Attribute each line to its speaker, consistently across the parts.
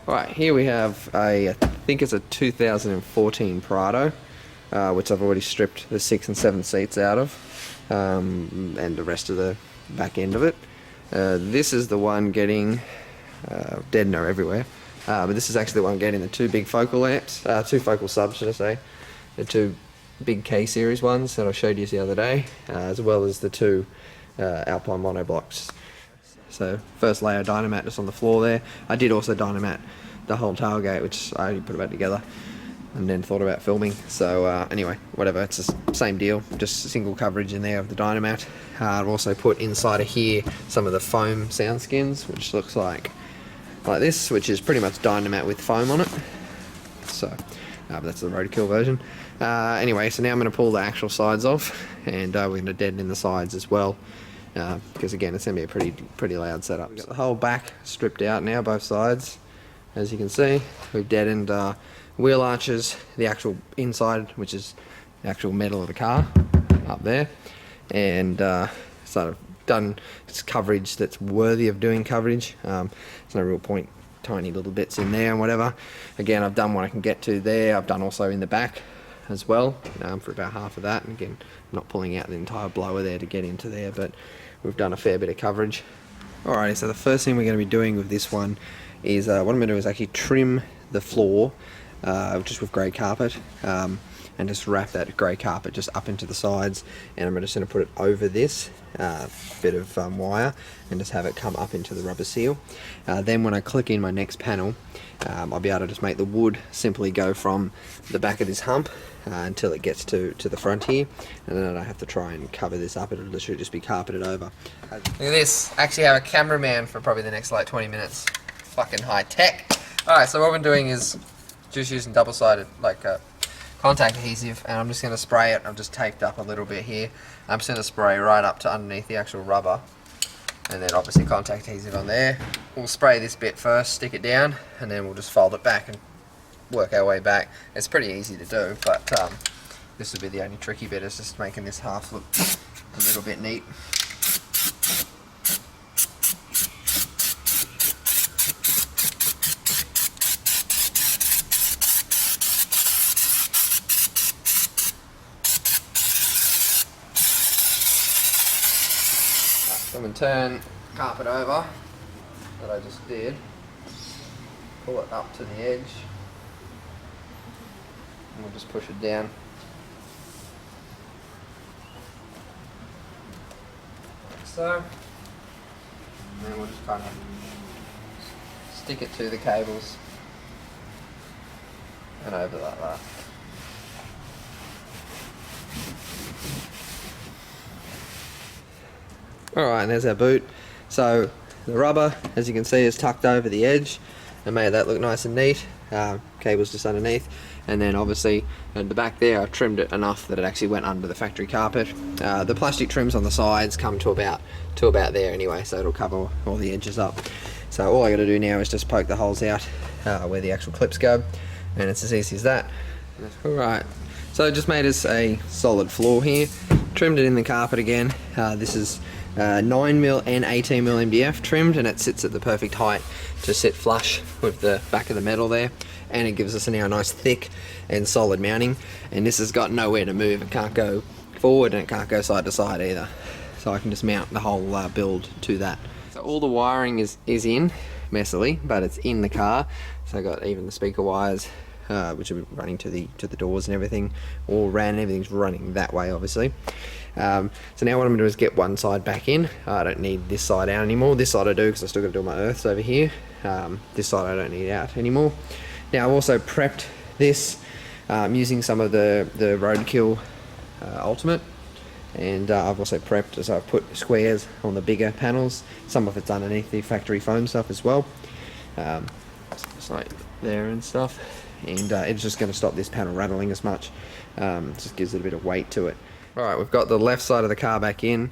Speaker 1: Alright, here we have I think it's a 2014 Prado, which I've already stripped the 6 and 7 seats out of, and the rest of the back end of it. This is the one getting deadener everywhere, but this is actually the one getting the two big focal amps, two focal subs should I say, the two big K series ones that I showed you the other day, as well as the two Alpine monoblocks. So first layer of dynamat just on the floor there. I did also dynamat the whole tailgate, which I only put it back together and then thought about filming. So anyway, whatever, it's the same deal, just single coverage in there of the dynamat. I've also put inside of here some of the foam sound skins, which looks like this, which is pretty much dynamat with foam on it. So that's the roadkill version. Anyway, so now I'm going to pull the actual sides off, and we're going to deaden in the sides as well. Because again, it's going to be a pretty loud setup. We've got the whole back stripped out now, both sides. As you can see, we've deadened wheel arches, the actual inside, which is the actual metal of the car, up there. And sort of done coverage that's worthy of doing coverage. There's no real point, tiny little bits in there and whatever. Again, I've done what I can get to there. I've done also in the back as well, for about half of that. And again, I'm not pulling out the entire blower there to get into there, but we've done a fair bit of coverage. Alrighty, so the first thing we're going to be doing with this one is, what I'm going to do is actually trim the floor just with grey carpet, and just wrap that grey carpet just up into the sides, and I'm just going to put it over this bit of wire and just have it come up into the rubber seal. Then when I click in my next panel, I'll be able to just make the wood simply go from the back of this hump until it gets to the front here, and then I don't have to try and cover this up. It'll literally just be carpeted over. Look at this, I actually have a cameraman for probably the next like 20 minutes. Fucking high tech. Alright, so what I'm doing is just using double-sided contact adhesive, and I'm just going to spray it. I've just taped up a little bit here. I'm just going to spray right up to underneath the actual rubber, and then obviously contact adhesive on there. We'll spray this bit first, stick it down, and then we'll just fold it back and work our way back. It's pretty easy to do, but this will be the only tricky bit, is just making this half look a little bit neat. So I'm going to turn carpet over that I just did, pull it up to the edge, and we'll just push it down. Like so. And then we'll just kind of stick it to the cables and over like that. Alright, and there's our boot. So the rubber, as you can see, is tucked over the edge and made that look nice and neat. Cables just underneath, and then obviously at the back there I've trimmed it enough that it actually went under the factory carpet. The plastic trims on the sides come to about there anyway, so it'll cover all the edges up. So all I got to do now is just poke the holes out where the actual clips go, and it's as easy as that. Alright, so I just made us a solid floor here, trimmed it in the carpet again. This is 9mm and 18mm MDF trimmed, and it sits at the perfect height to sit flush with the back of the metal there, and it gives us now a nice thick and solid mounting. And this has got nowhere to move, it can't go forward and it can't go side to side either, so I can just mount the whole build to that. So all the wiring is in messily, but it's in the car. So I got even the speaker wires, which will be running to the doors and everything, all ran, everything's running that way obviously. So now what I'm going to do is get one side back in. I don't need this side out anymore. This side I do because I still got to do my earths over here. This side I don't need out anymore. Now I've also prepped this using some of the Roadkill Ultimate, and I've also prepped, so I've put squares on the bigger panels. Some of it's underneath the factory foam stuff as well, just like there and stuff, and it's just going to stop this panel rattling as much. Just gives it a bit of weight to it. Alright, we've got the left side of the car back in,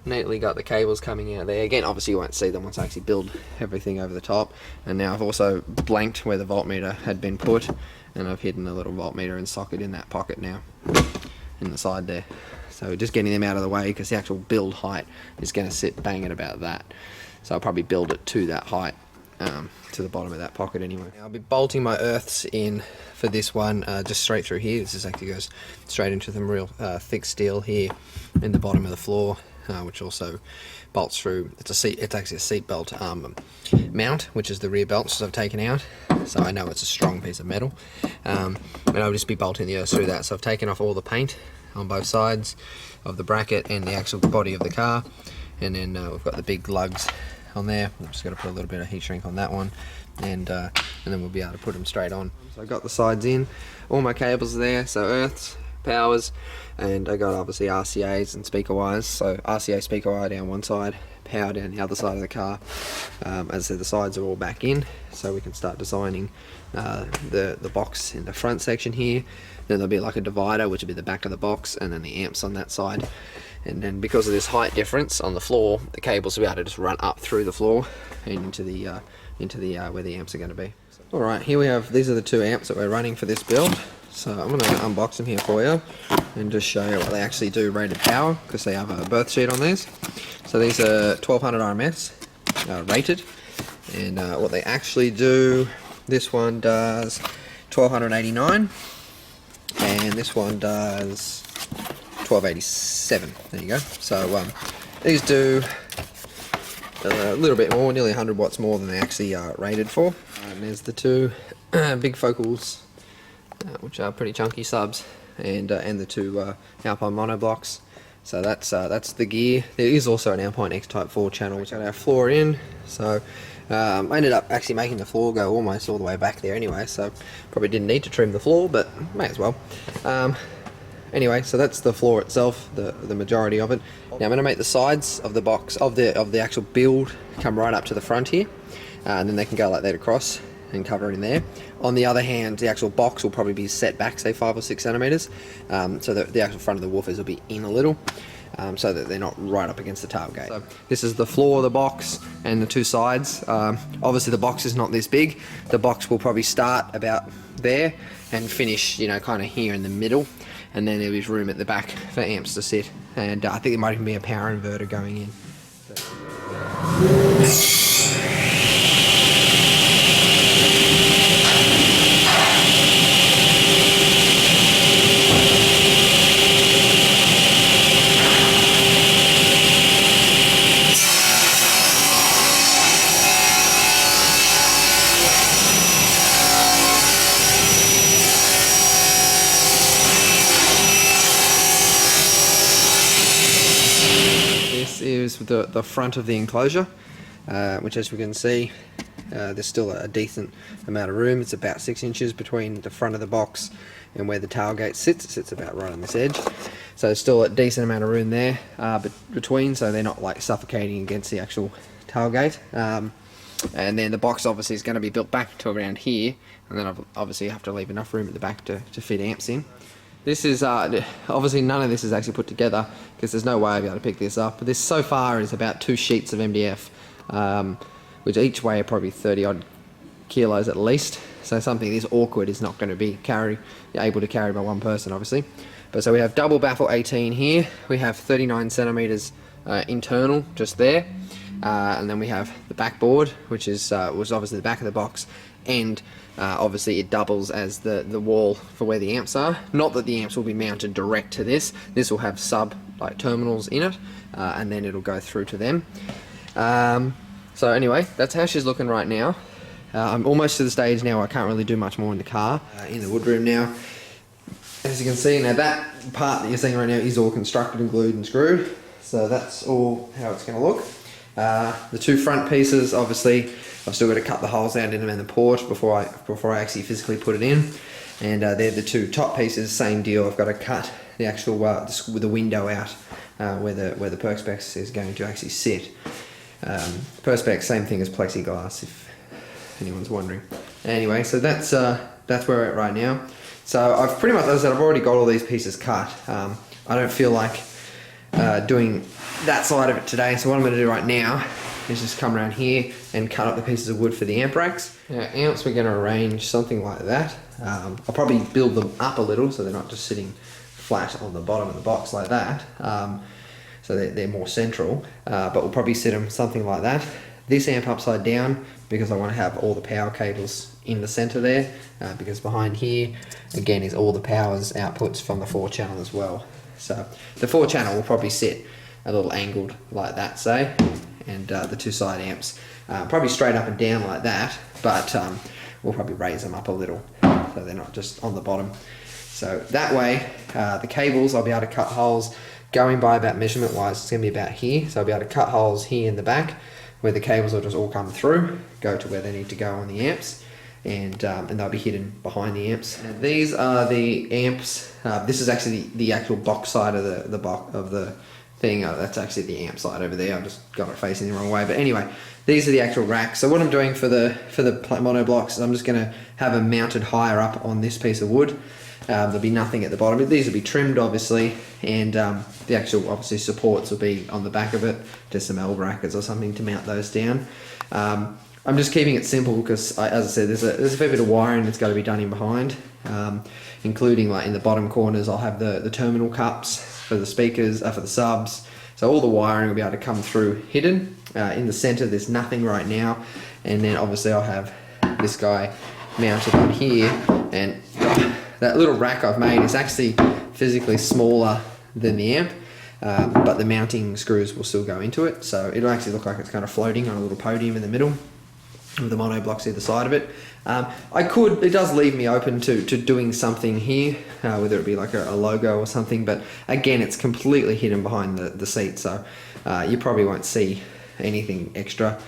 Speaker 1: neatly got the cables coming out there. Again, obviously you won't see them once I actually build everything over the top. And now I've also blanked where the voltmeter had been put, and I've hidden a little voltmeter and socket in that pocket now, in the side there. So just getting them out of the way, because the actual build height is going to sit bang at about that. So I'll probably build it to that height to the bottom of that pocket anyway. Now, I'll be bolting my earths in for this one just straight through here. This actually goes straight into some real thick steel here in the bottom of the floor, which also bolts through. It's actually a seat belt mount, which is the rear belts I've taken out, so I know it's a strong piece of metal. And I'll just be bolting the earth through that. So I've taken off all the paint on both sides of the bracket and the actual body of the car, and then we've got the big lugs on there. I'm just going to put a little bit of heat shrink on that one, and then we'll be able to put them straight on. So I've got the sides in, all my cables are there, so earths, powers, and I got obviously RCAs and speaker wires. So RCA speaker wire down one side, power down the other side of the car. As I said, the sides are all back in, so we can start designing the box in the front section here. Then there'll be like a divider, which will be the back of the box, and then the amps on that side. And then because of this height difference on the floor, the cables will be able to just run up through the floor and into the where the amps are going to be. All right, here we have, these are the two amps that we're running for this build. So I'm going to unbox them here for you and just show you what they actually do rated power, because they have a birth sheet on these. So these are 1200 RMS rated, and what they actually do, this one does 1289, and this one does 1287. There you go. So these do a little bit more, nearly 100 watts more than they actually are rated for. And there's the two big focals, which are pretty chunky subs, and the two Alpine monoblocks. So that's the gear. There is also an Alpine X Type 4 channel, which got our floor in. So I ended up actually making the floor go almost all the way back there anyway, so probably didn't need to trim the floor, but may as well. Anyway, so that's the floor itself, the majority of it. Now I'm going to make the sides of the box, of the actual build, come right up to the front here, and then they can go like that across and cover in there. On the other hand, the actual box will probably be set back, say 5 or 6 centimeters, so that the actual front of the woofers will be in a little, so that they're not right up against the tailgate. So this is the floor of the box and the two sides. Obviously the box is not this big. The box will probably start about there and finish, you know, kind of here in the middle, and then there is room at the back for amps to sit, and I think there might even be a power inverter going in. Is the front of the enclosure, which, as we can see, there's still a decent amount of room. It's about 6 inches between the front of the box and where the tailgate sits. It sits about right on this edge, so there's still a decent amount of room there between, so they're not like suffocating against the actual tailgate. And then the box obviously is going to be built back to around here, and then obviously you have to leave enough room at the back to fit amps in. This is, obviously none of this is actually put together, because there's no way I'll be able to pick this up, but this so far is about 2 sheets of MDF, which each weigh probably 30 odd kilos at least, so something this awkward is not going to be able to carry by one person, obviously. But so we have double baffle 18 here, we have 39 centimeters internal just there, and then we have the backboard, which was obviously the back of the box, and obviously it doubles as the wall for where the amps are. Not that the amps will be mounted direct to this. This will have sub terminals in it, and then it'll go through to them. So anyway, that's how she's looking right now. I'm almost to the stage now where I can't really do much more in the car. In the woodroom now, as you can see, now that part that you're seeing right now is all constructed and glued and screwed. So that's all how it's going to look. The two front pieces, obviously, I've still got to cut the holes out in them in the port before I actually physically put it in. And they're the two top pieces, same deal. I've got to cut the actual with the window out where the Perspex is going to actually sit. Perspex, same thing as plexiglass, if anyone's wondering. Anyway, so that's where we're at right now. So I've pretty much, as I said, I've already got all these pieces cut. I don't feel like doing that side of it today, so what I'm going to do right now is just come around here and cut up the pieces of wood for the amp racks. Now, amps, we're going to arrange something like that. I'll probably build them up a little so they're not just sitting flat on the bottom of the box like that, so they're more central, but we'll probably set them something like that. this amp upside down because I want to have all the power cables in the center there, because behind here again is all the powers outputs from the 4-channel as well. So the 4-channel will probably sit a little angled like that, say, and the 2 side amps probably straight up and down like that, but we'll probably raise them up a little so they're not just on the bottom. So that way the cables, I'll be able to cut holes going by about measurement wise, it's going to be about here, so I'll be able to cut holes here in the back where the cables will just all come through, go to where they need to go on the amps, and they'll be hidden behind the amps. And these are the amps. This is actually the actual box side of the box of the thing. That's actually the amp side over there. I just got it facing the wrong way. But anyway, these are the actual racks. So what I'm doing for the mono blocks is I'm just going to have them mounted higher up on this piece of wood. There'll be nothing at the bottom. These will be trimmed obviously, and the actual obviously supports will be on the back of it, just some L brackets or something to mount those down. I'm just keeping it simple because, as I said, there's a fair bit of wiring that's got to be done in behind, including like in the bottom corners I'll have the terminal cups for the speakers, for the subs, so all the wiring will be able to come through hidden. In the center there's nothing right now, and then obviously I'll have this guy mounted on here, and that little rack I've made is actually physically smaller than the amp, but the mounting screws will still go into it, so it'll actually look like it's kind of floating on a little podium in the middle with the mono blocks either side of it. It does leave me open to doing something here, whether it be like a logo or something, but again it's completely hidden behind the seat, so you probably won't see anything extra.